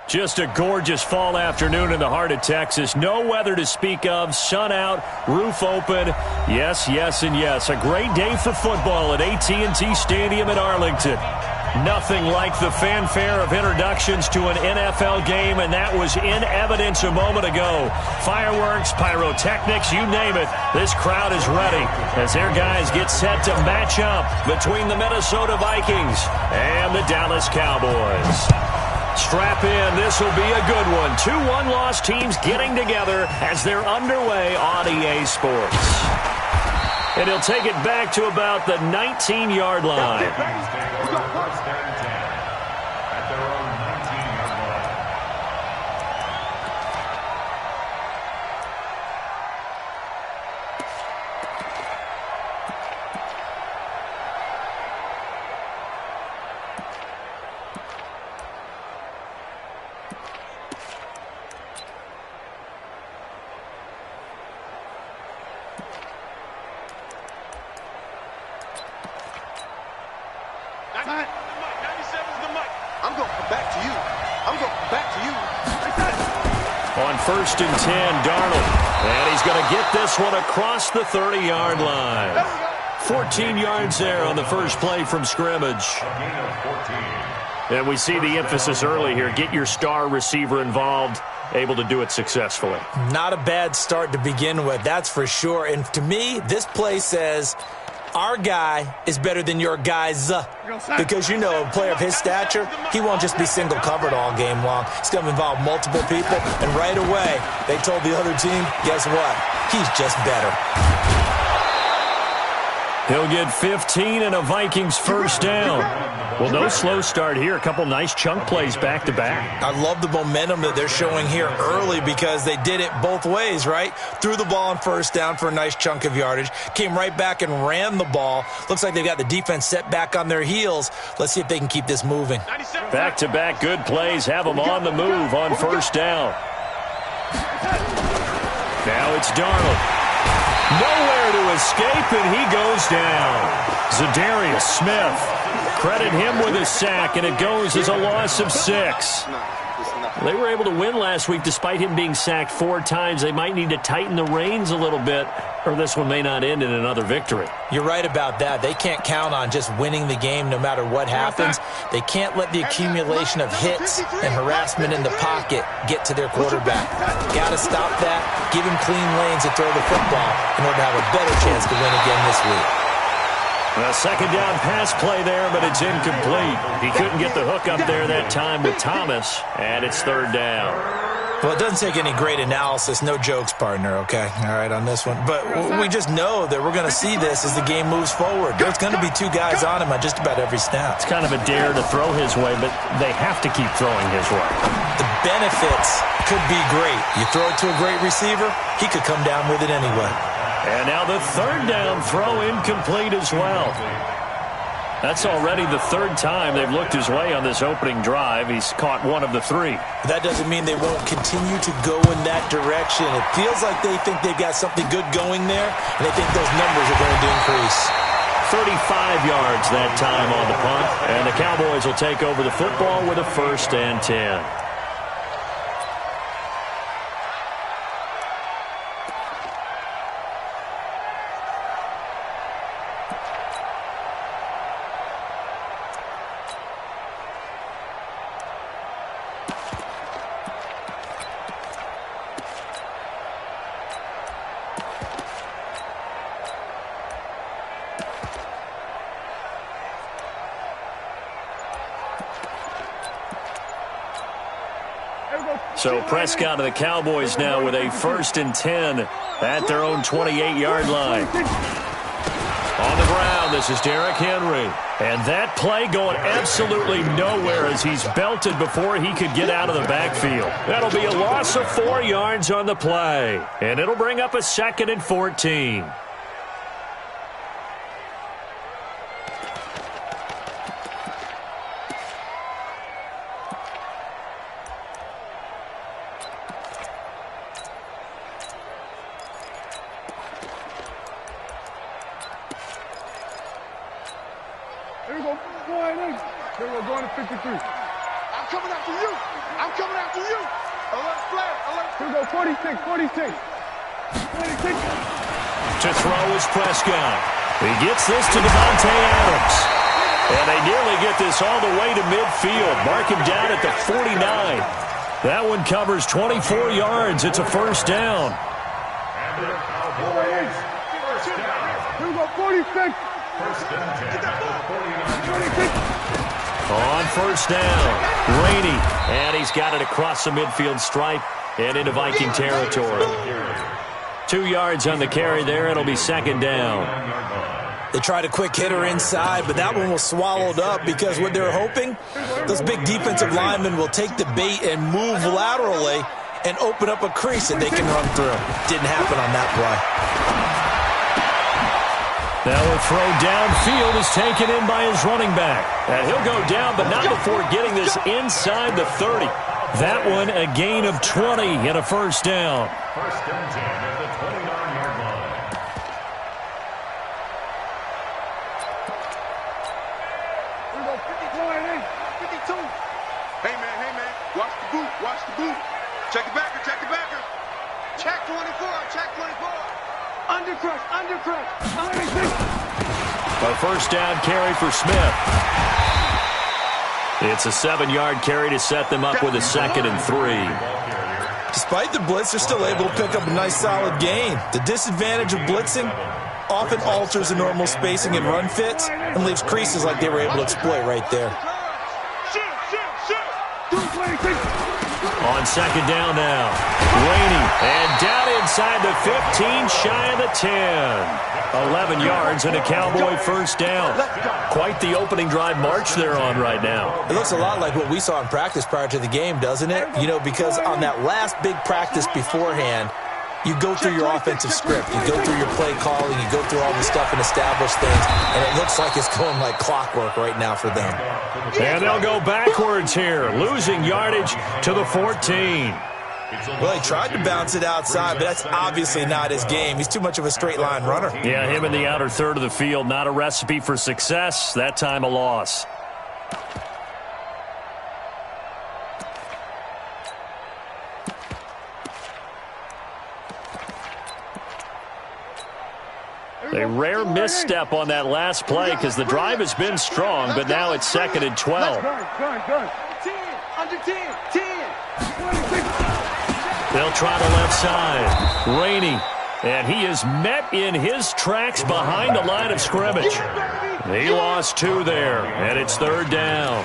Just a gorgeous fall afternoon in the heart of Texas. No weather to speak of. Sun out, roof open. Yes, yes, and yes. A great day for football at AT&T Stadium in Arlington. Nothing like the fanfare of introductions to an NFL game, and that was in evidence a moment ago. Fireworks, pyrotechnics, you name it. This crowd is ready as their guys get set to match up between the Minnesota Vikings and the Dallas Cowboys. Strap in. This will be a good one. 2 one-loss teams getting together as they're underway on EA Sports. And he'll take it back to about the 19-yard line. On 1st and 10, Darnold. And he's going to get this one across the 30-yard line. 14 yards there on the first play from scrimmage. And we see the emphasis early here. Get your star receiver involved. Able to do it successfully. Not a bad start to begin with, that's for sure. And to me, this play says our guy is better than your guys. Because, you know, a player of his stature, he won't just be single covered all game long. He's going to involve multiple people. And right away, they told the other team, guess what? He's just better. He'll get 15 and a Vikings first down. Well, no slow start here. A couple nice chunk plays back-to-back. I love the momentum that they're showing here early because they did it both ways, right? Threw the ball on first down for a nice chunk of yardage. Came right back and ran the ball. Looks like they've got the defense set back on their heels. Let's see if they can keep this moving. Back-to-back good plays have them on the move on first down. Now it's Darnold. Nowhere to escape, and he goes down. Zadarius Smith. Credit him with a sack, and it goes as a loss of 6. They were able to win last week despite him being sacked 4 times. They might need to tighten the reins a little bit, or this one may not end in another victory. You're right about that. They can't count on just winning the game no matter what happens. They can't let the accumulation of hits and harassment in the pocket get to their quarterback. Got to stop that, give him clean lanes to throw the football in order to have a better chance to win again this week. A second down pass play there, but it's incomplete. He couldn't get the hook up there that time with Thomas, and it's 3rd down. Well, it doesn't take any great analysis. No jokes, partner, okay? All right, on this one. But we just know that we're going to see this as the game moves forward. There's going to be 2 guys on him on just about every snap. It's kind of a dare to throw his way, but they have to keep throwing his way. The benefits could be great. You throw it to a great receiver, he could come down with it anyway. And now the 3rd down throw incomplete as well. That's already the 3rd time they've looked his way on this opening drive. He's caught 1 of the 3. That doesn't mean they won't continue to go in that direction. It feels like they think they've got something good going there, and they think those numbers are going to increase. 35 yards that time on the punt, and the Cowboys will take over the football with a 1st and 10. So Prescott of the Cowboys now with a 1st and 10 at their own 28-yard line. On the ground, this is Derrick Henry. And that play going absolutely nowhere as he's belted before he could get out of the backfield. That'll be a loss of 4 yards on the play. And it'll bring up a 2nd and 14. Here we go, going to 53. coming after you. I'm coming after you. Alert flag. Alert. Here we go. 46. 46. 46. To throw is Prescott. He gets this to Devontae Adams. And they nearly get this all the way to midfield. Mark him down at the 49. That one covers 24 yards. It's a first down. Here we go. 46. On first down, Rainey. And he's got it across the midfield stripe and into Viking territory. 2 yards on the carry there. It'll be second down. They tried a quick hitter inside, but that one was swallowed up because what they're hoping, those big defensive linemen will take the bait and move laterally and open up a crease that they can run through. Didn't happen on that play. Now a throw downfield is taken in by his running back. And he'll go down, but not before getting this inside the 30. That one a gain of 20 and a first down. First and 10 at the 29-yard line. Here we go. 52. Hey, man. Watch the boot. Watch the boot. Check the backer. Check the backer. Check 24. Check 24. Undercrush. Undercrush. 96. A first down carry for Smith. It's a 7-yard carry to set them up with a 2nd and 3. Despite the blitz, they're still able to pick up a nice solid gain. The disadvantage of blitzing often alters the normal spacing and run fits and leaves creases like they were able to exploit right there. On second down now, Rainey, and down inside the 15, shy of the 10. 11 yards and a Cowboy first down. Quite the opening drive march they're on right now. It looks a lot like what we saw in practice prior to the game, doesn't it? You know, because on that last big practice beforehand, you go through your offensive script. You go through your play calling. You go through all the stuff and establish things. And it looks like it's going like clockwork right now for them. And they'll go backwards here, losing yardage to the 14. Well, he tried to bounce it outside, but that's obviously not his game. He's too much of a straight-line runner. Yeah, him in the outer third of the field, not a recipe for success. That time a loss. A rare misstep on that last play because the drive has been strong, but now it's 2nd and 12. 10, under 10, 10. They'll try the left side. Rainey, and he is met in his tracks behind the line of scrimmage. He lost 2 there, and it's 3rd down.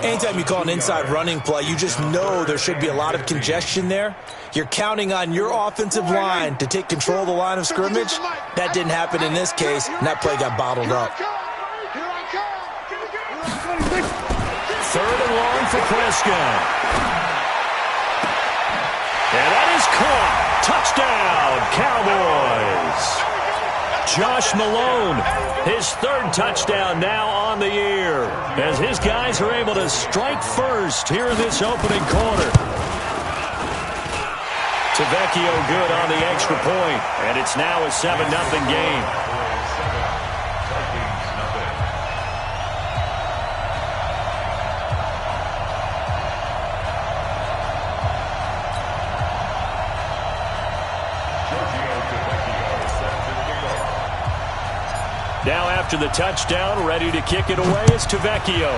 Anytime you call an inside running play, you just know there should be a lot of congestion there. You're counting on your offensive line to take control of the line of scrimmage. That didn't happen in this case, and that play got bottled up. 3rd and long for Prescott. And that is caught. Touchdown, Cowboys. Josh Malone, his 3rd touchdown now on the year, as his guys are able to strike first here in this opening quarter. Tavecchio good on the extra point, and it's now a 7-0 game. Now after the touchdown, ready to kick it away is Tavecchio.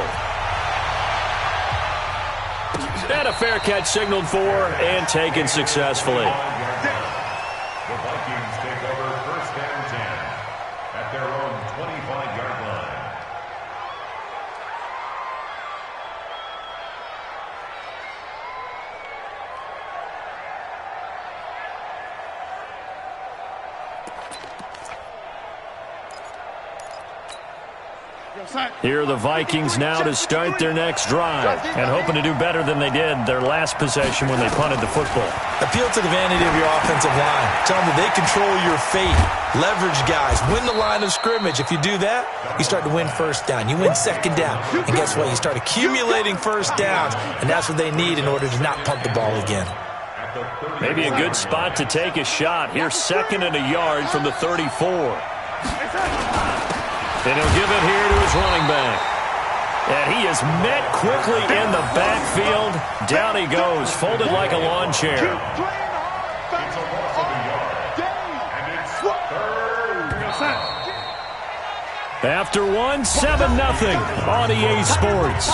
And a fair catch signaled for and taken successfully. The Vikings take over 1st and 10 at their own 25-yard line. Here are the Vikings now to start their next drive and hoping to do better than they did their last possession when they punted the football. Appeal to the vanity of your offensive line. Tell them that they control your fate. Leverage guys. Win the line of scrimmage. If you do that, you start to win first down. You win second down. And guess what? You start accumulating first downs, and that's what they need in order to not punt the ball again. Maybe a good spot to take a shot. Here's 2nd and a yard from the 34. And he'll give it here to his running back. And he is met quickly in the backfield. Down he goes, folded like a lawn chair. It's a loss of a yard. And it's third down. After one, 7-0 on EA Sports.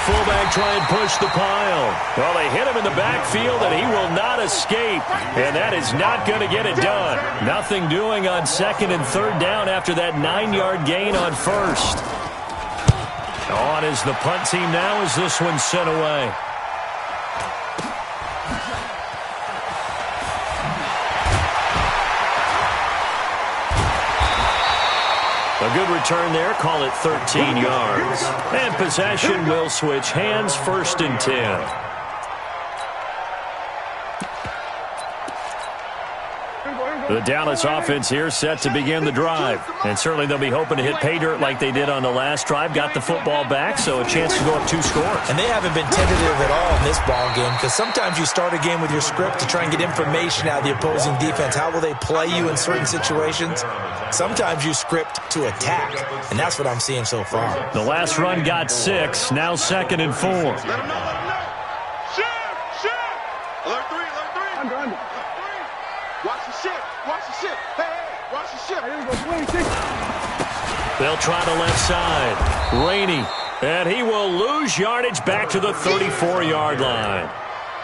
Fullback try and push the pile. Well, they hit him in the backfield, and he will not escape. And that is not going to get it done. Nothing doing on 2nd and 3rd down after that 9-yard gain on 1st. On is the punt team now as this one's sent away. A good return there, call it 13 yards. And possession will switch hands, 1st and 10. The Dallas offense here set to begin the drive. And certainly they'll be hoping to hit pay dirt like they did on the last drive. Got the football back, so a chance to go up 2 scores. And they haven't been tentative at all in this ball game, because sometimes you start a game with your script to try and get information out of the opposing defense. How will they play you in certain situations? Sometimes you script to attack, and that's what I'm seeing so far. The last run got 6, now 2nd and 4. Let him know, let him know. Shift. Alert 3, alert 3. Under. Watch the shift, watch the shift. Hey, watch the shift. They'll try the left side. Rainey, and he will lose yardage back to the 34-yard line.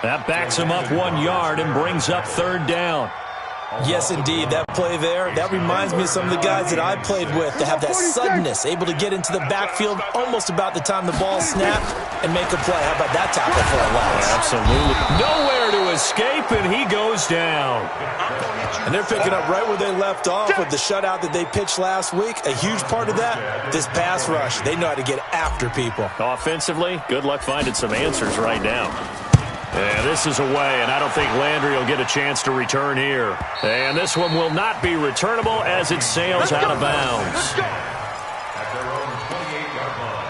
That backs him up 1 yard and brings up 3rd down. Yes, indeed. That play there, that reminds me of some of the guys that I played with that have that suddenness, able to get into the backfield almost about the time the ball snapped and make a play. How about that tackle for a loss? Absolutely. Nowhere to escape, and he goes down. And they're picking up right where they left off with the shutout that they pitched last week. A huge part of that, this pass rush. They know how to get after people. Offensively, good luck finding some answers right now. And this is away, and I don't think Landry will get a chance to return here. And this one will not be returnable as it sails out of bounds. At their own 28-yard line.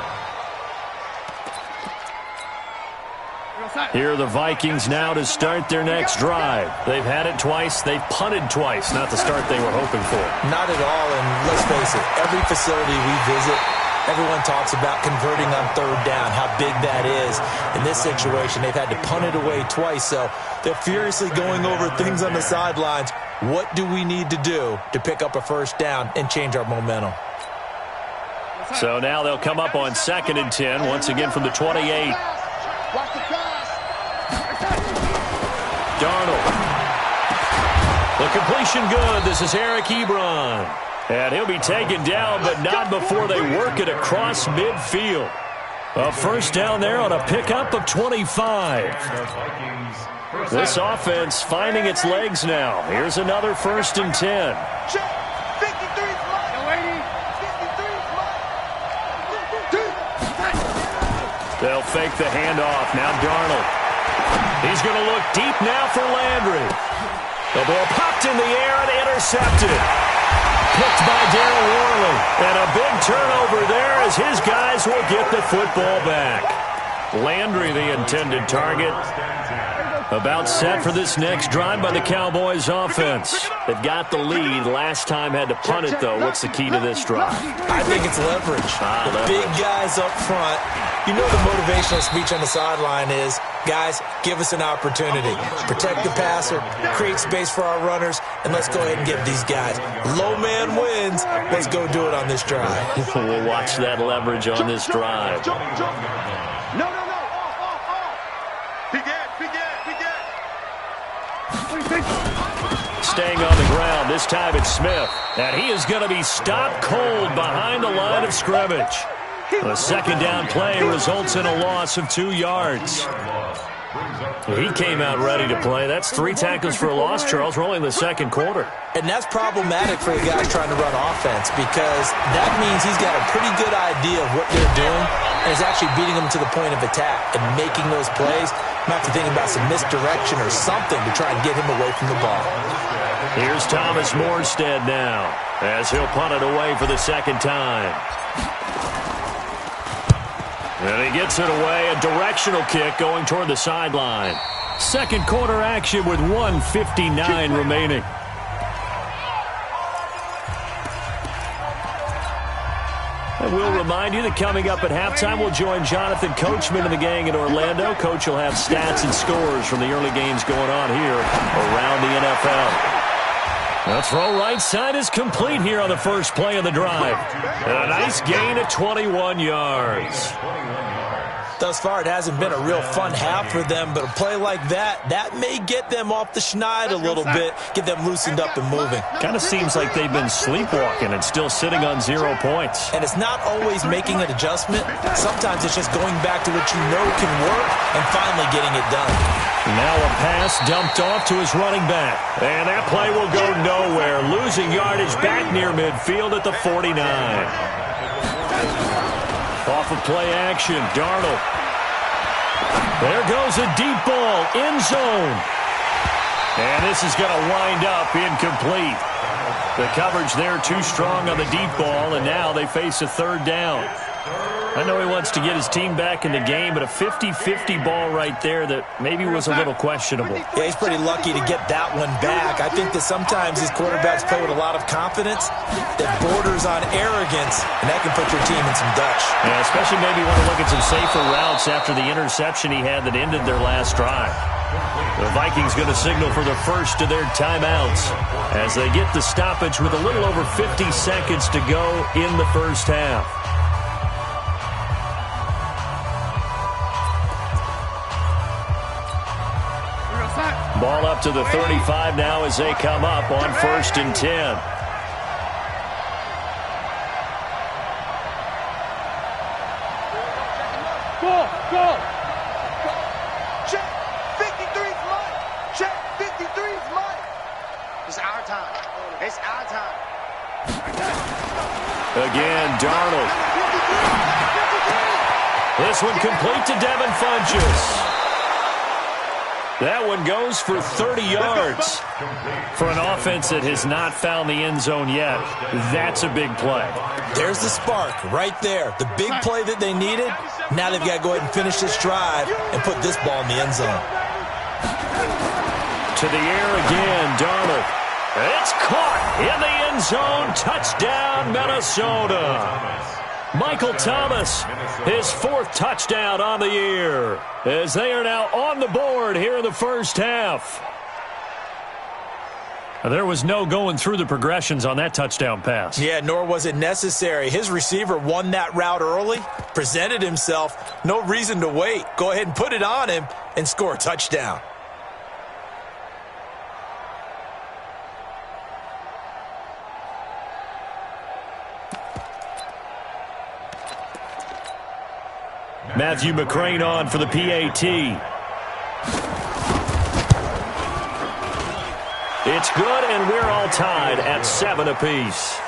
Here are the Vikings now to start their next drive. They've had it twice. They've punted twice. Not the start they were hoping for. Not at all, and let's face it, every facility we visit, everyone talks about converting on 3rd down, how big that is. In this situation, they've had to punt it away twice, so they're furiously going over things on the sidelines. What do we need to do to pick up a 1st down and change our momentum? So now they'll come up on 2nd and 10, once again from the 28. Darnold. The completion good. This is Eric Ebron. And he'll be taken down, but not before they work it across midfield. A 1st down there on a pickup of 25. This offense finding its legs now. Here's another 1st and 10. They'll fake the handoff. Now Darnold. He's going to look deep now for Landry. The ball popped in the air and intercepted. Picked by Darryl Worley. And a big turnover there as his guys will get the football back. Landry, the intended target. About set for this next drive by the Cowboys offense. They've got the lead. Last time had to punt it, though. What's the key to this drive? I think it's leverage. The big guys up front. You know the motivational speech on the sideline is, guys, give us an opportunity. Protect the passer, create space for our runners, and let's go ahead and get these guys. Low man wins. Let's go do it on this drive. We'll watch that leverage on this drive. No. Staying on the ground, this time it's Smith. And he is going to be stopped cold behind the line of scrimmage. The 2nd down play results in a loss of 2 yards. He came out ready to play. That's 3 tackles for a loss, Charles. We're only in the second quarter. And that's problematic for the guys trying to run offense because that means he's got a pretty good idea of what they're doing and is actually beating them to the point of attack and making those plays. Might have to think about some misdirection or something to try and get him away from the ball. Here's Thomas Morstead now as he'll punt it away for the second time. And he gets it away, a directional kick going toward the sideline. Second quarter action with 1:59 remaining. And we'll remind you that coming up at halftime, we'll join Jonathan Coachman and the gang in Orlando. Coach will have stats and scores from the early games going on here around the NFL. The throw right side is complete here on the first play of the drive. A nice gain of 21 yards. Thus far, it hasn't been a real fun half for them, but a play like that may get them off the schneid a little bit, get them loosened up and moving. Kind of seems like they've been sleepwalking and still sitting on 0 points. And it's not always making an adjustment. Sometimes it's just going back to what you know can work and finally getting it done. Now a pass dumped off to his running back. And that play will go nowhere. Losing yardage back near midfield at the 49. Off of play action, Darnold. There goes a deep ball, end zone. And this is going to wind up incomplete. The coverage there too strong on the deep ball, and now they face a third down. I know he wants to get his team back in the game, but a 50-50 ball right there that maybe was a little questionable. Yeah, he's pretty lucky to get that one back. I think that sometimes these quarterbacks play with a lot of confidence that borders on arrogance, and that can put your team in some Dutch. Yeah, especially maybe want to look at some safer routes after the interception he had that ended their last drive. The Vikings going to signal for the first of their timeouts as they get the stoppage with a little over 50 seconds to go in the first half. Ball up to the 35 now as they come up on 1st and 10. Go. Check 53's mine. Check 53's mine. It's our time. It's our time. Again, Darnold. This one complete to Devin Funchess. That one goes for 30 yards. For an offense that has not found the end zone yet, that's a big play. There's the spark right there. The big play that they needed. Now they've got to go ahead and finish this drive and put this ball in the end zone. To the air again, Darnold. It's caught in the end zone. Touchdown, Minnesota. Michael Thomas, his 4th touchdown on the year, as they are now on the board here in the first half. There was no going through the progressions on that touchdown pass. Yeah, nor was it necessary. His receiver won that route early, presented himself, no reason to wait. Go ahead and put it on him and score a touchdown. Matthew McCrane on for the PAT. It's good, and we're all tied at 7 apiece.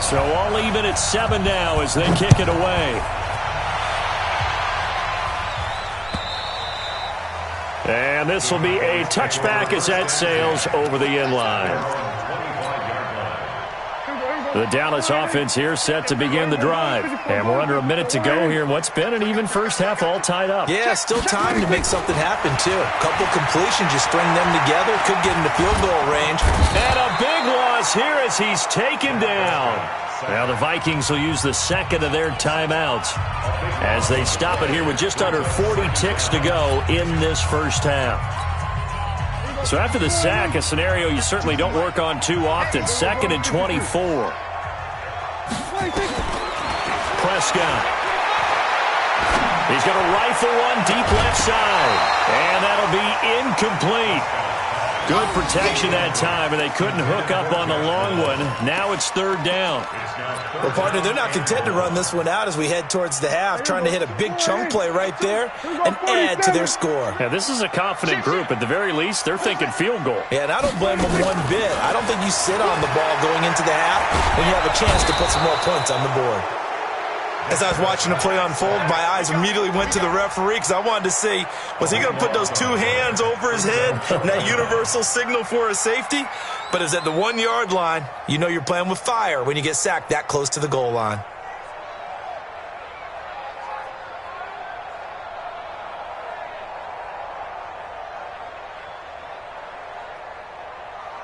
So all even at 7 now as they kick it away. And this will be a touchback as that sails over the end line. The Dallas offense here set to begin the drive. And we're under a minute to go here in what's been an even first half all tied up. Yeah, still time to make something happen, too. A couple completions, you string them together, could get into field goal range. And a big loss here as he's taken down. Now the Vikings will use the second of their timeouts as they stop it here with just under 40 ticks to go in this first half. So after the sack, a scenario you certainly don't work on too often. 2nd and 24. Prescott. He's going to rifle one deep left side. And that'll be incomplete. Good protection that time, and they couldn't hook up on the long one. Now it's third down. Well, partner, they're not content to run this one out as we head towards the half, trying to hit a big chunk play right there and add to their score. Yeah, this is a confident group. At the very least, they're thinking field goal. Yeah, and I don't blame them one bit. I don't think you sit on the ball going into the half when you have a chance to put some more points on the board. As I was watching the play unfold, my eyes immediately went to the referee because I wanted to see, was he going to put those two hands over his head and that universal signal for a safety? But it's at the 1 yard line. You know you're playing with fire when you get sacked that close to the goal line.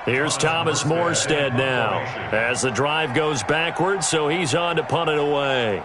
Here's Thomas Morstead now as the drive goes backwards, so he's on to punt it away.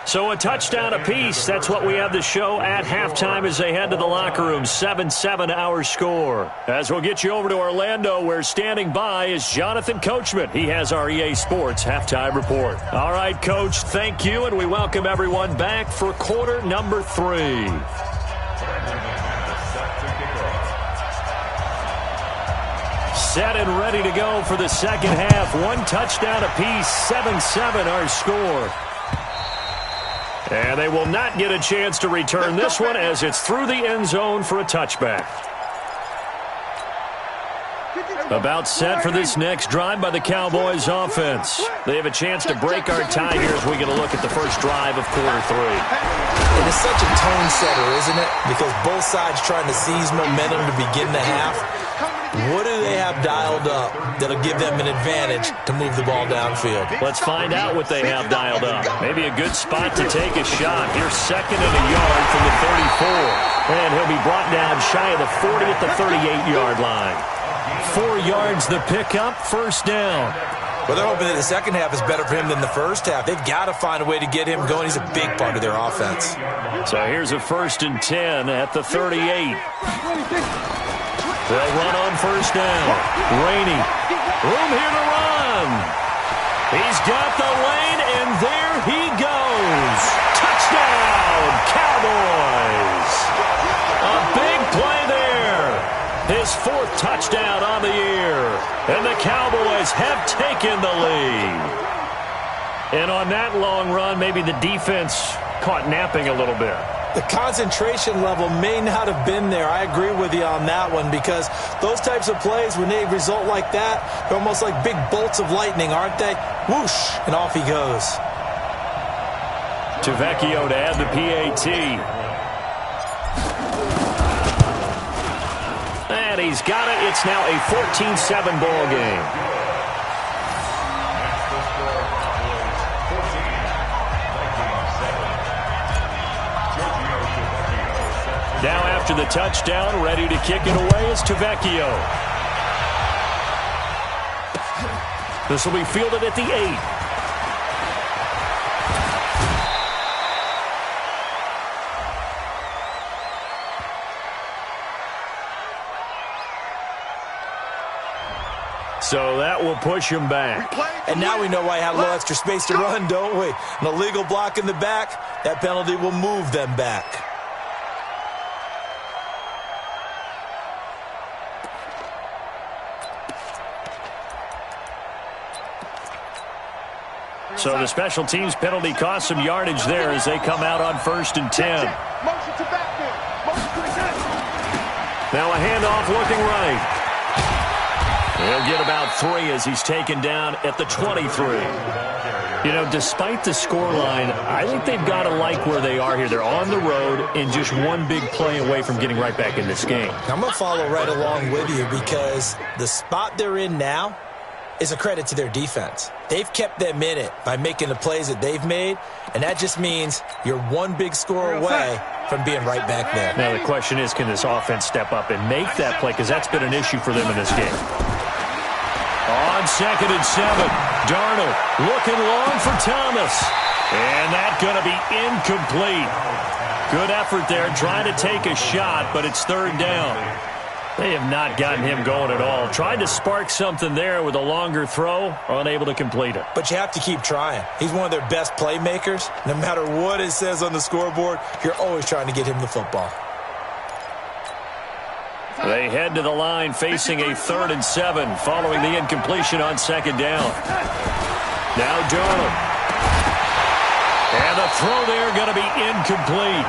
So a touchdown apiece. That's what we have to show at halftime as they head to the locker room. 7-7 our score. As we'll get you over to Orlando, where standing by is Jonathan Coachman. He has our EA Sports halftime report. All right, Coach, thank you, and we welcome everyone back for quarter number 3. Set and ready to go for the second half. One touchdown apiece, 7-7 our score. And they will not get a chance to return this one as it's through the end zone for a touchback. About set for this next drive by the Cowboys offense. They have a chance to break our tie here as we get a look at the first drive of quarter 3. It is such a tone setter, isn't it? Because both sides trying to seize momentum to begin the half. What do they have dialed up that'll give them an advantage to move the ball downfield? Let's find out what they have dialed up. Maybe a good spot to take a shot. Here's 2nd and a yard from the 34. And he'll be brought down shy of the 40 at the 38-yard line. 4 yards the pickup, first down. Well, they're hoping that the second half is better for him than the first half. They've got to find a way to get him going. He's a big part of their offense. So here's a 1st and 10 at the 38. They'll run on first down. Rainey. Room here to run. He's got the lane, and there he goes. Touchdown, Cowboys. A big play there. His 4th touchdown on the year. And the Cowboys have taken the lead. And on that long run, maybe the defense caught napping a little bit. The concentration level may not have been there. I agree with you on that one because those types of plays, when they result like that, they're almost like big bolts of lightning, aren't they? Whoosh, and off he goes. Tavecchio to add the PAT. And he's got it. It's now a 14-7 ball game. Now after the touchdown, ready to kick it away is Tavecchio. This will be fielded at the 8. So that will push him back. And now we know why he had a little extra space to run, don't we? An illegal block in the back, that penalty will move them back. So the special teams penalty cost some yardage there as they come out on 1st and 10. Now a handoff looking right. He'll get about 3 as he's taken down at the 23. You know, despite the scoreline, I think they've got to like where they are here. They're on the road and just one big play away from getting right back in this game. I'm going to follow right along with you because the spot they're in now is a credit to their defense. They've kept them in it by making the plays that they've made, and that just means you're one big score away from being right back there. Now the question is, can this offense step up and make that play? Because that's been an issue for them in this game. On 2nd and 7, Darnold looking long for Thomas. And that's going to be incomplete. Good effort there trying to take a shot, but it's 3rd down. They have not gotten him going at all. Tried to spark something there with a longer throw, unable to complete it. But you have to keep trying. He's one of their best playmakers. No matter what it says on the scoreboard, you're always trying to get him the football. They head to the line facing a 3rd and 7 following the incompletion on 2nd down. Now Darnold. And the throw there going to be incomplete.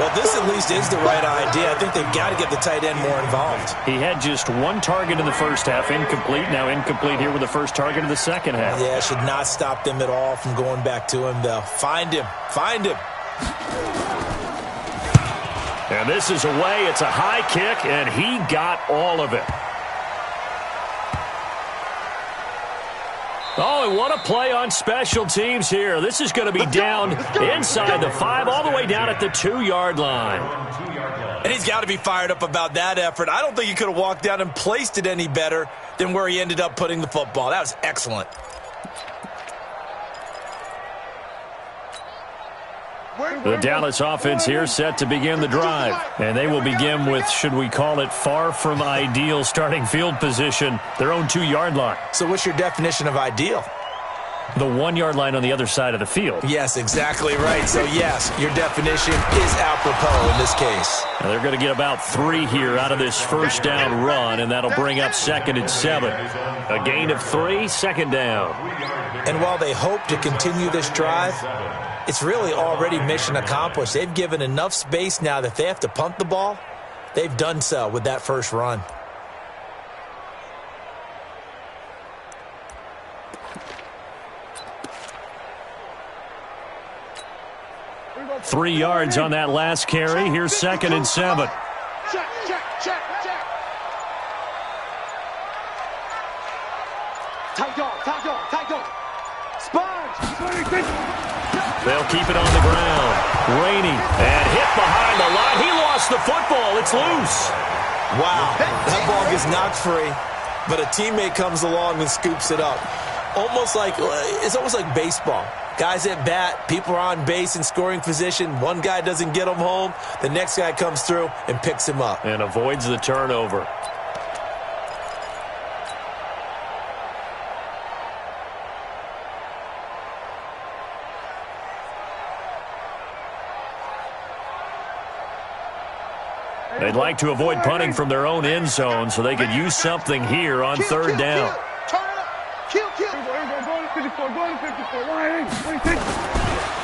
Well, this at least is the right idea. I think they've got to get the tight end more involved. He had just 1 target in the first half, incomplete. Now incomplete here with the first target of the second half. Yeah, it should not stop them at all from going back to him, though. Find him. Find him. And this is away. It's a high kick, and he got all of it. Oh, and what a play on special teams here. This is going to be down inside the 5, all the way down at the 2-yard line. And he's got to be fired up about that effort. I don't think he could have walked down and placed it any better than where he ended up putting the football. That was excellent. The Dallas offense here set to begin the drive. And they will begin with, should we call it, far from ideal starting field position, their own 2-yard line. So what's your definition of ideal? The 1-yard line on the other side of the field. Yes, exactly right. So, yes, your definition is apropos in this case. Now they're going to get about 3 here out of this first down run, and that'll bring up 2nd and 7. A gain of 3, 2nd down. And while they hope to continue this drive, it's really already mission accomplished. They've given enough space now that if they have to punt the ball, they've done so with that first run. Three yards on that last carry. Here's 2nd and 7. Check, check, check, check. Tight dog, tight dog, tight dog. Sponge. They'll keep it on the ground. Rainey, and hit behind the line. He lost the football. It's loose. Wow, that ball gets knocked free, but a teammate comes along and scoops it up. It's almost like baseball. Guys at bat, people are on base in scoring position. One guy doesn't get him home. The next guy comes through and picks him up. And avoids the turnover. They'd like to avoid punting from their own end zone so they could use something here on 3rd down.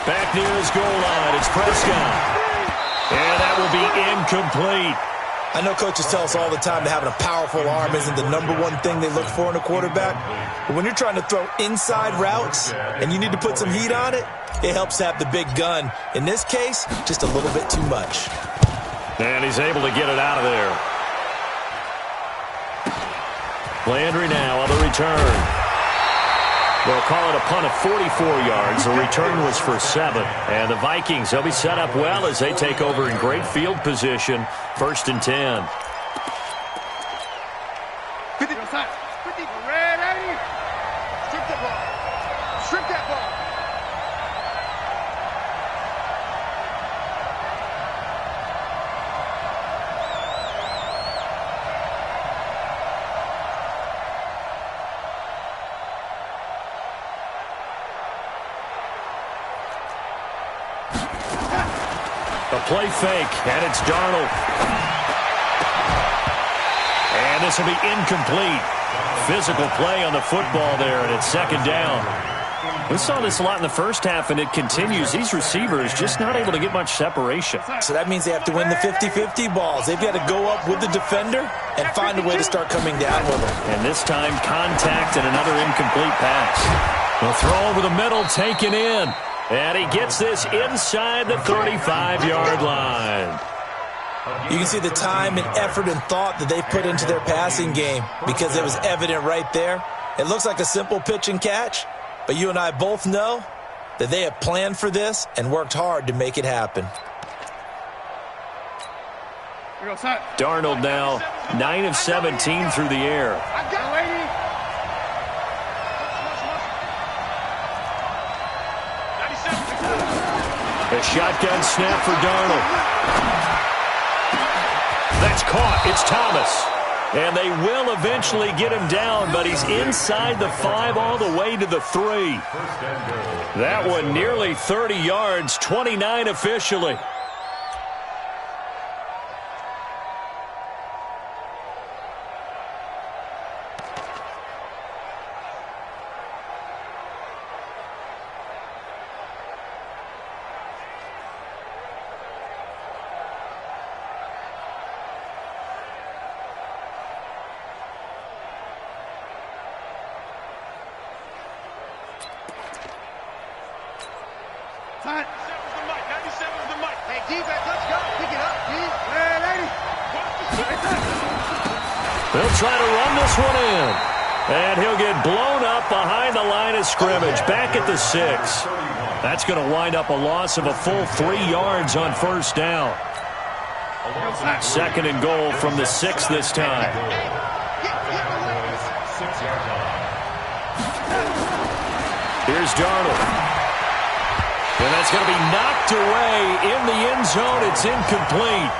Back near his goal line, it's Prescott. And that will be incomplete. I know coaches tell us all the time that having a powerful arm isn't the #1 thing they look for in a quarterback. But when you're trying to throw inside routes and you need to put some heat on it, it helps to have the big gun. In this case, just a little bit too much. And he's able to get it out of there. Landry now on the return. They'll call it a punt of 44 yards. The return was for 7. And the Vikings, they'll be set up well as they take over in great field position. 1st and 10. 50. Ready. Strip that ball. Strip that ball. A play fake, and it's Darnold. And this will be incomplete. Physical play on the football there, and it's 2nd down. We saw this a lot in the first half, and it continues. These receivers just not able to get much separation. So that means they have to win the 50-50 balls. They've got to go up with the defender and find a way to start coming down with them. And this time, contact and another incomplete pass. The throw over the middle, taken in. And he gets this inside the 35-yard line. You can see the time and effort and thought that they put into their passing game because it was evident right there. It looks like a simple pitch and catch, but you and I both know that they have planned for this and worked hard to make it happen. Darnold now 9 of 17 through the air. A shotgun snap for Darnold. That's caught. It's Thomas. And they will eventually get him down, but he's inside the 5 all the way to the 3. That one nearly 30 yards, 29 officially. Time. 97's the mic. 97's the mic. Hey, defense, let's go. Pick it up, dude. Hey, lady. They'll try to run this one in. And he'll get blown up behind the line of scrimmage, back at the 6. That's going to wind up a loss of a full 3 yards on first down. 2nd and goal from the 6 this time. Here's Darnold. And that's going to be knocked away in the end zone. It's incomplete.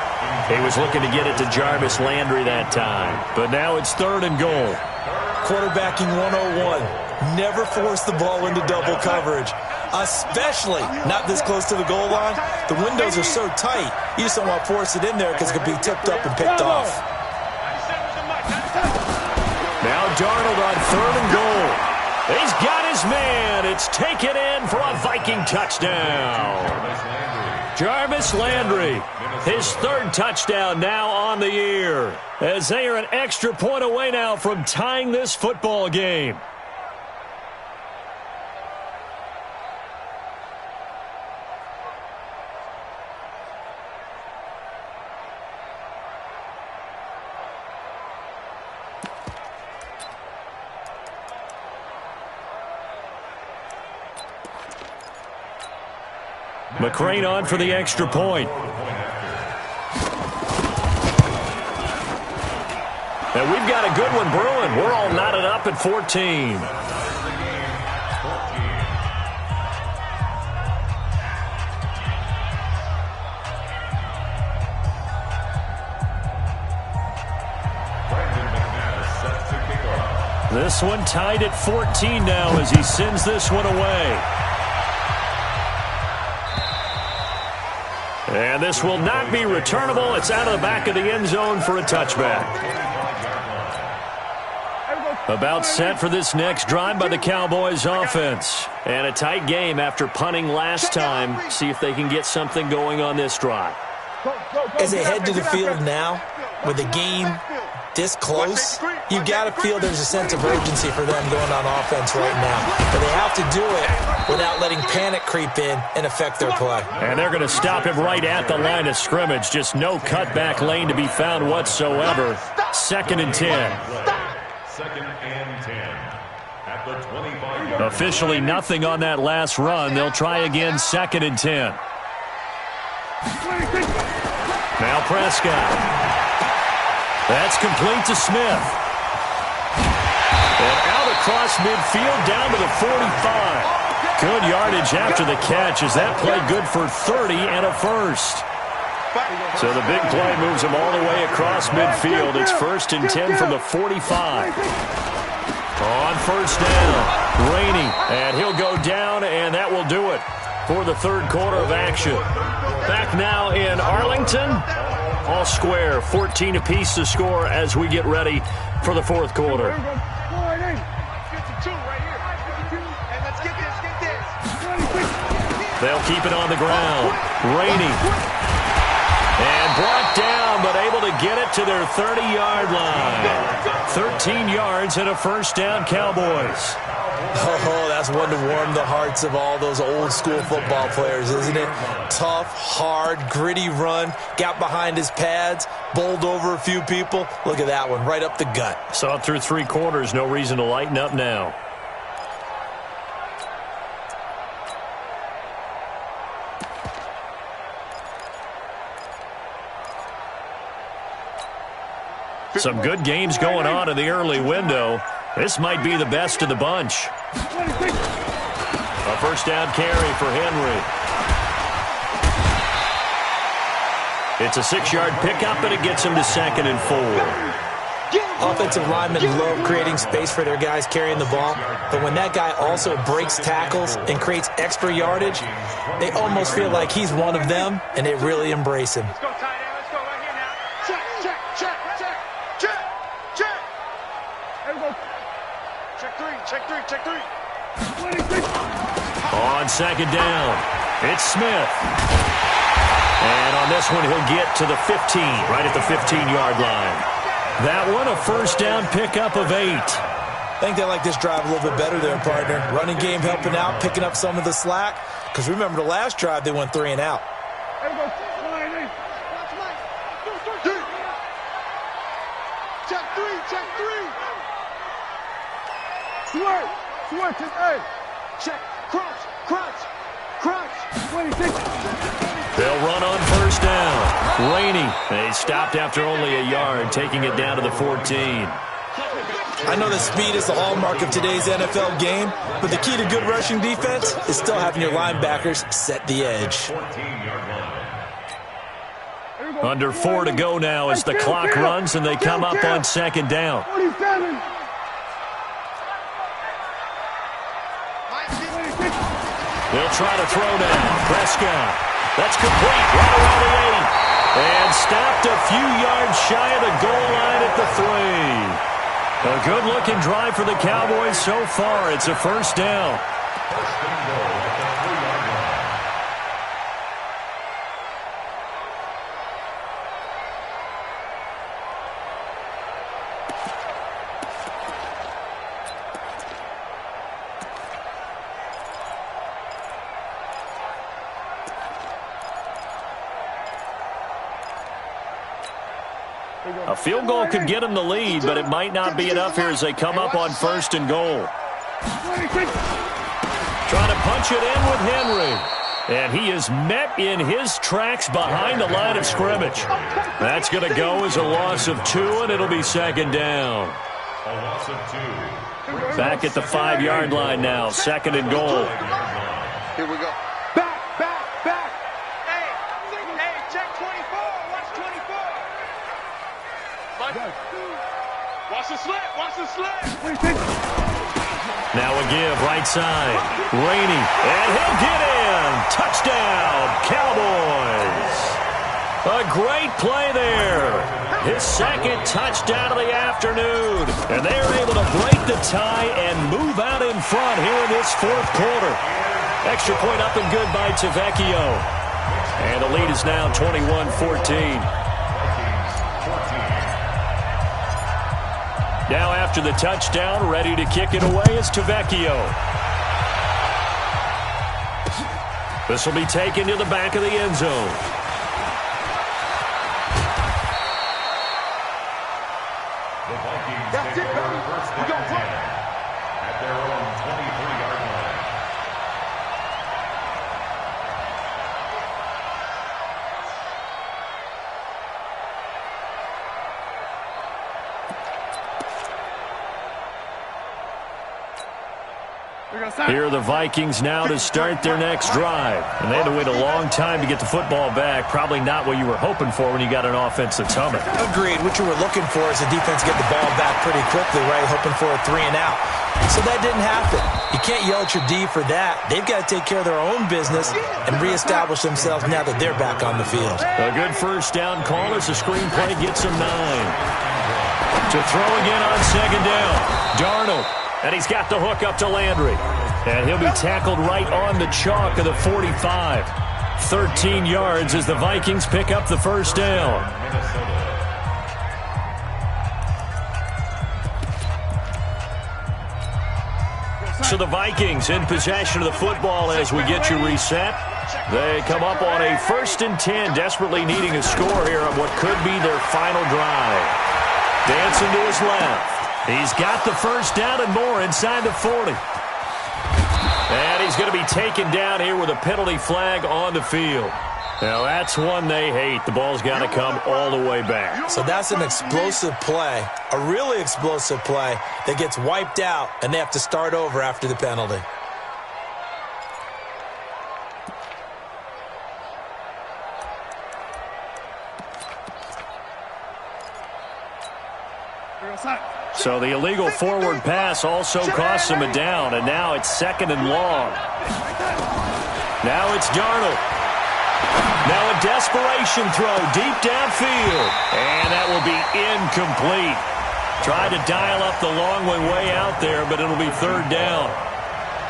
He was looking to get it to Jarvis Landry that time. But now it's 3rd and goal. Quarterbacking 101. Never force the ball into double coverage, especially not this close to the goal line. The windows are so tight, you just don't want to force it in there because it could be tipped up and picked off. Now Darnold on 3rd and goal. He's got his man. It's taken in for a Viking touchdown. Jarvis Landry, his 3rd touchdown now on the year, as they are an extra point away now from tying this football game. McCrane on for the extra point. And we've got a good one brewing. We're all knotted up at 14. This one tied at 14 now as he sends this one away. And this will not be returnable. It's out of the back of the end zone for a touchback. About set for this next drive by the Cowboys offense. And a tight game after punting last time. See if they can get something going on this drive. As they head to the field now, with the game this close, you got to feel there's a sense of urgency for them going on offense right now. But they have to do it without letting panic creep in and affect their play. And they're going to stop him right at the line of scrimmage. Just no cutback lane to be found whatsoever. 2nd and 10. 2nd and 10. At the 25. Officially nothing on that last run. They'll try again 2nd and 10. Now Prescott. That's complete to Smith. And out across midfield down to the 45. Good yardage after the catch as that play good for 30 and a first. So the big play moves him all the way across midfield. It's 1st and 10 from the 45. On first down, Rainey. And he'll go down, and that will do it for the 3rd quarter of action. Back now in Arlington. All square, 14 apiece to score as we get ready for the 4th quarter. They'll keep it on the ground. Rainey. And brought down, but able to get it to their 30-yard line. 13 yards and a first down, Cowboys. Oh, that's one to warm the hearts of all those old-school football players, isn't it? Tough, hard, gritty run. Got behind his pads, bowled over a few people. Look at that one, right up the gut. Saw it through 3 quarters. No reason to lighten up now. Some good games going on in the early window. This might be the best of the bunch. A first down carry for Henry. It's a 6-yard pickup, and it gets him to 2nd and 4. Offensive linemen love creating space for their guys carrying the ball, but when that guy also breaks tackles and creates extra yardage, they almost feel like he's one of them, and they really embrace him. Let's go, tight end. Let's go right here now. Check, check, check, check, check, check. There we go. Check three, check three, check three. On second down, it's Smith. And on this one, he'll get to the 15, right at the 15-yard line. That one, a first down pickup of 8. I think they like this drive a little bit better there, partner. Running game helping out, picking up some of the slack. Because remember, the last drive, they went 3 and out. There we go. Check three, check three. Swerve, check A. Check, crunch, crunch, crunch. 26. They'll run on first down. Rainey. They stopped after only a yard, taking it down to the 14. I know that speed is the hallmark of today's NFL game, but the key to good rushing defense is still having your linebackers set the edge. Under 4 to go now as the clock runs and they come up on second down. 47. They'll try to throw now. Prescott. That's complete. Right around the 8. And stopped a few yards shy of the goal line at the 3. A good-looking drive for the Cowboys so far. It's a first down. First and goal at the 3-yard line. A field goal could get them the lead, but it might not be enough here as they come up on first and goal. Trying to punch it in with Henry. And he is met in his tracks behind the line of scrimmage. That's going to go as a loss of 2, and it'll be second down. A loss of 2. Back at the 5-yard line now, second and goal. Here we go. Back, back, back. Hey, check 24. Watch 24. Watch the slant, watch the slant. Now a give, right side. Rainey, and he'll get in. Touchdown, Cowboys. A great play there. His second touchdown of the afternoon. And they're able to break the tie and move out in front here in this fourth quarter. Extra point up and good by Tavecchio. And the lead is now 21-14. Now after the touchdown, ready to kick it away is Tavecchio. This will be taken to the back of the end zone. The Vikings take over first and 10 at their own 23-yard line. Here are the Vikings now to start their next drive. And they had to wait a long time to get the football back. Probably not what you were hoping for when you got an offensive summit. Agreed. What you were looking for is the defense get the ball back pretty quickly, right? Hoping for a 3 and out. So that didn't happen. You can't yell at your D for that. They've got to take care of their own business and reestablish themselves now that they're back on the field. A good first down call as the screenplay gets them 9. To throw again on second down. Darnold. And he's got the hook up to Landry. And he'll be tackled right on the chalk of the 45. 13 yards as the Vikings pick up the first down. So the Vikings in possession of the football as we get you reset. They come up on a 1st and 10, desperately needing a score here on what could be their final drive. Dancing to his left. He's got the first down and more inside the 40. And he's going to be taken down here with a penalty flag on the field. Now, that's one they hate. The ball's got to come all the way back. So that's an explosive play, a really explosive play that gets wiped out, and they have to start over after the penalty. So the illegal forward pass also costs him a down, and now it's 2nd and long. Now it's Darnold. Now a desperation throw deep downfield, and that will be incomplete. Tried to dial up the long way out there, but it'll be 3rd down.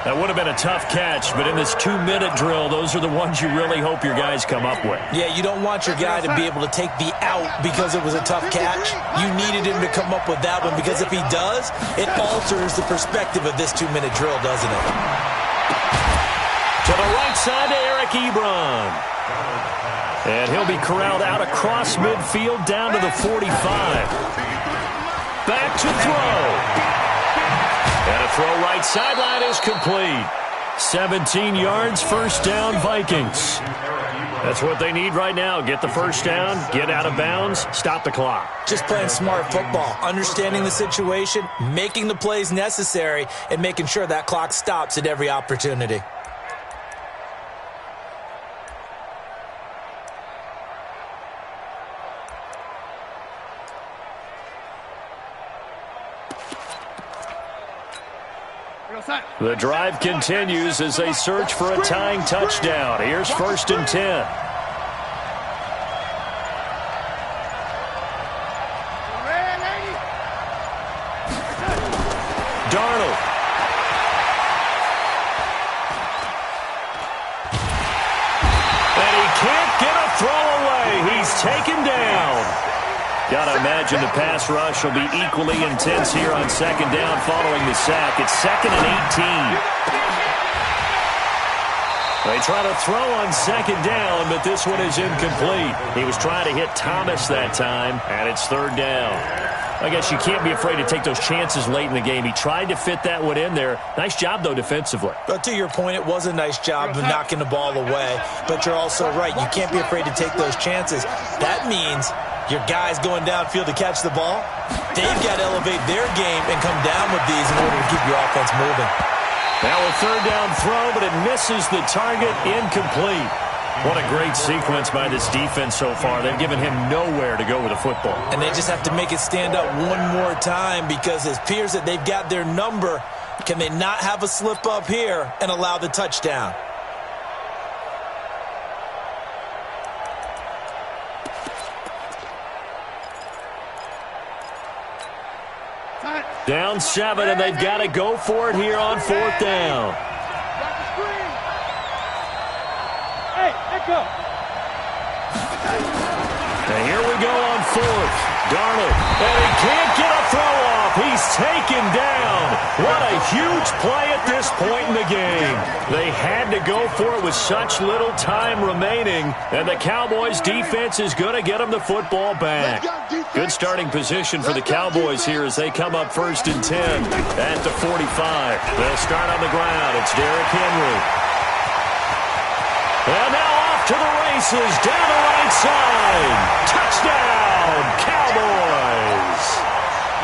That would have been a tough catch, but in this 2-minute drill, those are the ones you really hope your guys come up with. Yeah, you don't want your guy to be able to take the out because it was a tough catch. You needed him to come up with that one because if he does, it alters the perspective of this 2-minute drill, doesn't it? To the right side to Eric Ebron. And he'll be corralled out across midfield down to the 45. Back to throw. And a throw right sideline is complete. 17 yards, 1st down, Vikings. That's what they need right now. Get the 1st down, get out of bounds, stop the clock. Just playing smart football, understanding the situation, making the plays necessary, and making sure that clock stops at every opportunity. The drive continues as they search for a tying touchdown. Here's 1st and 10. Darnold. And he can't get a throw away. He's taken down. Got to imagine the pass rush will be equally intense here on 2nd down following the sack. It's 2nd and 18. They try to throw on 2nd down, but this one is incomplete. He was trying to hit Thomas that time, and it's 3rd down. I guess you can't be afraid to take those chances late in the game. He tried to fit that one in there. Nice job, though, defensively. But to your point, it was a nice job of knocking the ball away. But you're also right. You can't be afraid to take those chances. That means your guys going downfield to catch the ball, they've got to elevate their game and come down with these in order to keep your offense moving. Now a 3rd down throw, but it misses the target, incomplete. What a great sequence by this defense so far. They've given him nowhere to go with the football. And they just have to make it stand up one more time because it appears that they've got their number. Can they not have a slip up here and allow the touchdown? Down 7, and they've got to go for it here on 4th down. And here we go on 4th. Darnold, and he can't get a throw off. He's taken down. What a huge play at this point in the game. They had to go for it with such little time remaining, and the Cowboys defense is going to get them the football back. Good starting position for the Cowboys here as they come up 1st and 10 at the 45. They'll start on the ground. It's Derrick Henry. And now off to the races, down the right side. Touchdown, Cowboys.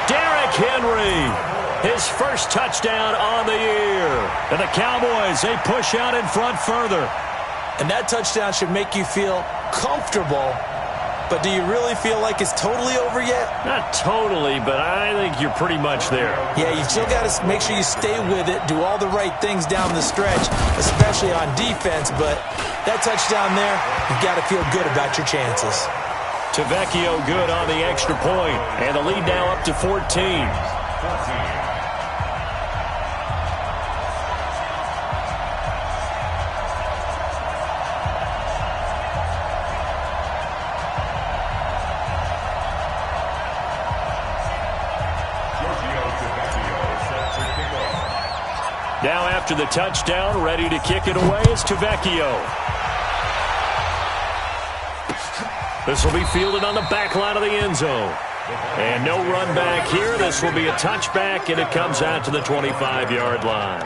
Derrick Henry, his 1st touchdown on the year. And the Cowboys, they push out in front further. And that touchdown should make you feel comfortable. But do you really feel like it's totally over yet? Not totally, but I think you're pretty much there. Yeah, you still got to make sure you stay with it, do all the right things down the stretch, especially on defense. But that touchdown there, you've got to feel good about your chances. Tavecchio good on the extra point, and the lead now up to 14. Now after the touchdown, ready to kick it away is Tavecchio. This will be fielded on the back line of the end zone. And no run back here. This will be a touchback, and it comes out to the 25-yard line.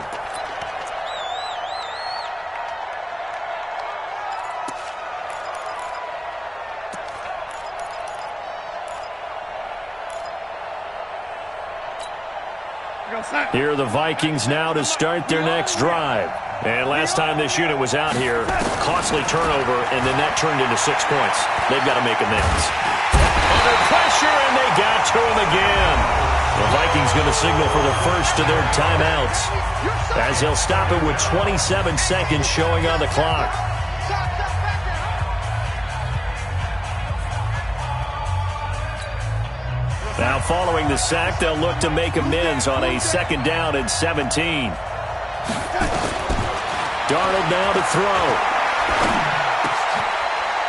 Here are the Vikings now to start their next drive. And last time this unit was out here, costly turnover, and then that turned into 6 points. They've got to make amends. Under pressure, and they got to him again. The Vikings going to signal for the first of their timeouts, as they'll stop it with 27 seconds showing on the clock. Now following the sack, they'll look to make amends on a 2nd down and 17. Darnold now to throw.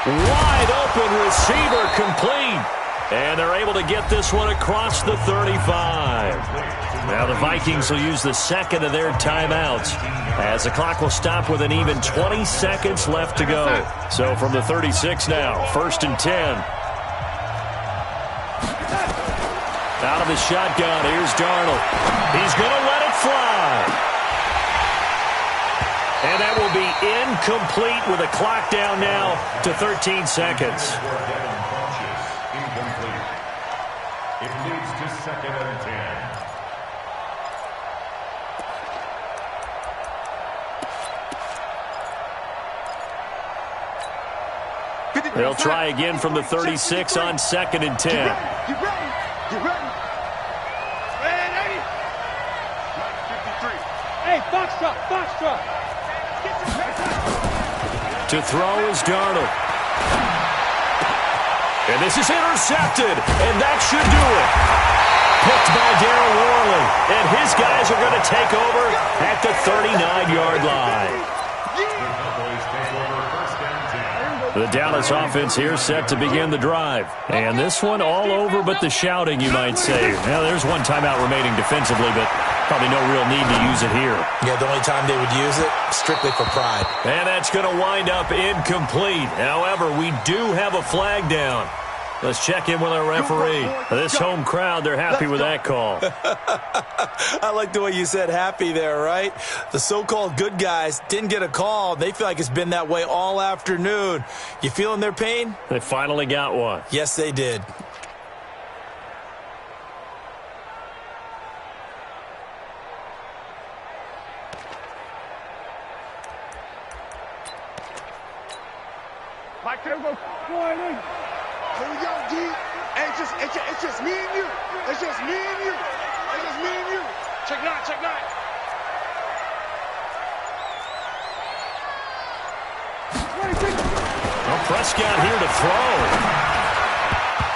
Wide open receiver complete. And they're able to get this one across the 35. Now the Vikings will use the second of their timeouts, as the clock will stop with an even 20 seconds left to go. So from the 36 now, 1st and 10. Out of the shotgun, here's Darnold. He's going to let it fly. And that will be incomplete with a clock down now to 13 seconds. Incomplete. It leads to 2nd and 10. They'll try again from the 36 on 2nd and 10. Get ready. Get ready. Ready. 53. Hey, box truck. To throw is Darnold. And this is intercepted, and that should do it. Picked by Darren Worley, and his guys are going to take over at the 39-yard line. The Dallas offense here set to begin the drive. And this one all over but the shouting, you might say. Now, there's one timeout remaining defensively, but probably no real need to use it here. Yeah, the only time they would use it, strictly for pride. And that's going to wind up incomplete. However, we do have a flag down. Let's check in with our referee. This home crowd, they're happy with that call. I like the way you said happy there, right? The so-called good guys didn't get a call. They feel like it's been that way all afternoon. You feeling their pain? They finally got one. Yes, they did. Mike, go flying in. Here we go, D. Hey, it's just me and you. It's just me and you. It's just me and you. Check 9, check 9. Well, Prescott here to throw.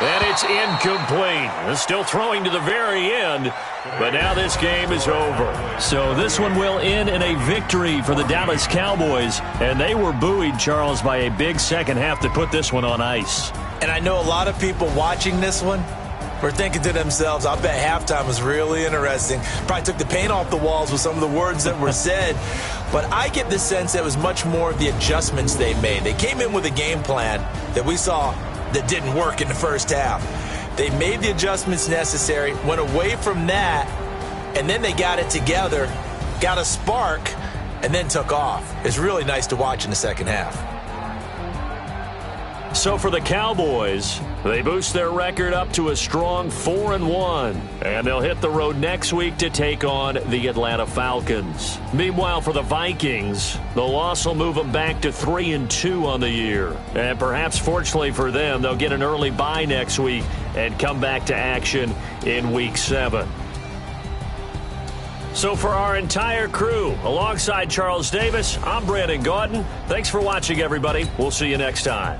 And it's incomplete. They're still throwing to the very end, but now this game is over. So this one will end in a victory for the Dallas Cowboys, and they were buoyed, Charles, by a big second half to put this one on ice. And I know a lot of people watching this one were thinking to themselves, I bet halftime was really interesting. Probably took the paint off the walls with some of the words that were said. But I get the sense that it was much more of the adjustments they made. They came in with a game plan that we saw that didn't work in the first half. They made the adjustments necessary, went away from that, and then they got it together, got a spark, and then took off. It's really nice to watch in the second half. So for the Cowboys, they boost their record up to a strong 4-1, and they'll hit the road next week to take on the Atlanta Falcons. Meanwhile, for the Vikings, the loss will move them back to 3-2 on the year. And perhaps fortunately for them, they'll get an early bye next week and come back to action in Week 7. So for our entire crew, alongside Charles Davis, I'm Brandon Gaudin. Thanks for watching, everybody. We'll see you next time.